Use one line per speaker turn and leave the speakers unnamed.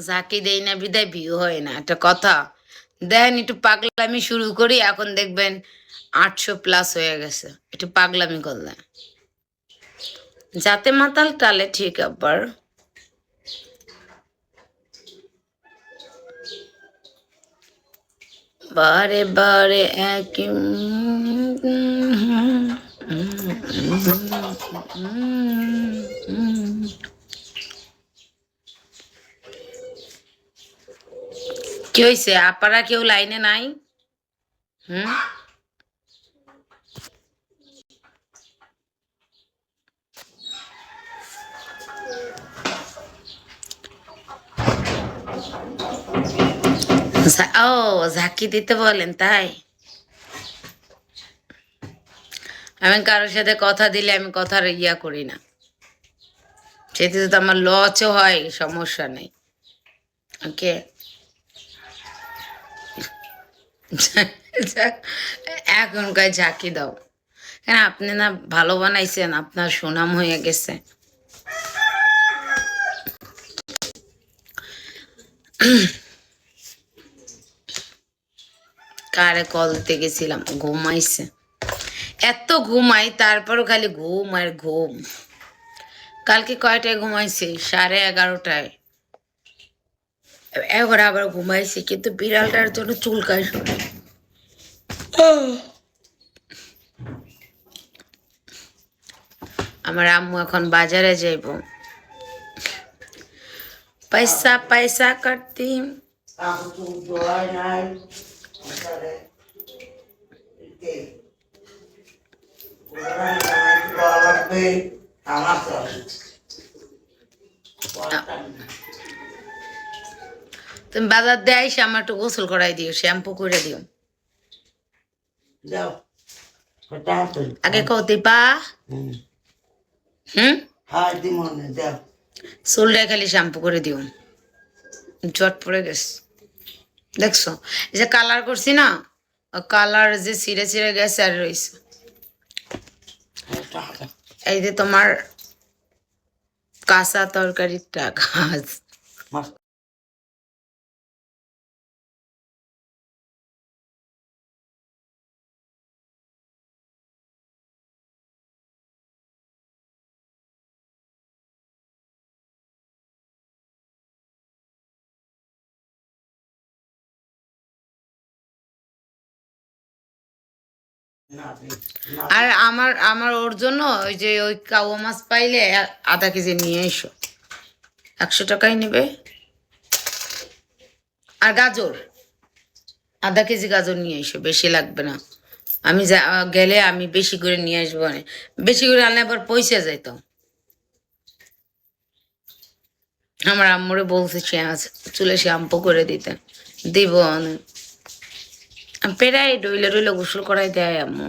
যাকে দেই না বিদায় ভিউ হয় না, একটা কথা। দেন একটু পাগলামি শুরু করি, এখন দেখবেন 800+ হয়ে গেছে, একটু পাগলামি করলে। যাতে মাতাল টালে ঠিক আবার। বারে বারে একই কি হয়েছে? আপারা কেউ লাইনে নাই? হুম, ও ঝাঁকি দিতে বলেন তাই? আমি কারোর সাথে কথা দিলে আমি কথার ইয়া করি না, সেটা তো আমার লচও হয়, সমস্যা নেই। ওকে, এখনকার ঝাঁকি দাও কেন? আপনি না ভালো বানাইছেন, আপনার সুনাম হয়ে গেছে। কারে কল দিতে গেছিলাম, ঘুমাইছে। এত ঘুমাই তারপরও খালি ঘুম আর ঘুম। কালকে কয়টায় ঘুমাইছি? 11:30টায়। এবার আবার ঘুমাইছি, কিন্তু বিড়ালটার জন্য চুলকায় শুনে। আমার আম্মু এখন বাজারে যাইব, পয়সা পয়সা করতি। তুমি বাজার দিয়ে আইসা আমার একটু গোসল করাই দিও, শ্যাম্পু করে দিও। আগে কত পা? চুলটা খালি শ্যাম্পু করে দিও, জট পড়ে গেছে। দেখছো এই যে কালার করছি না, কালার যে ছিঁড়ে ছিঁড়ে গেছে আর রয়েছে। এই যে তোমার কাঁচা তরকারির টাকা। আর আমার আমার ওর জন্য ওই যে ওই কাওয়া মাছ পাইলে আধা কেজি নিয়ে এসো, 100 টাকাই নেবে। আর গাজর, আধা কেজি গাজর নিয়ে এসো, বেশি লাগবে না। আমি গেলে আমি বেশি করে নিয়ে আসবো, বেশি করে আনলে আবার পয়সা যাইত। আমার আম্মুরে বলছে চুলে শ্যাম্পু করে দিতে, দিব অনেক। পেরাই ডইলে ডইলে গোসল করাই দেয় আম্মু।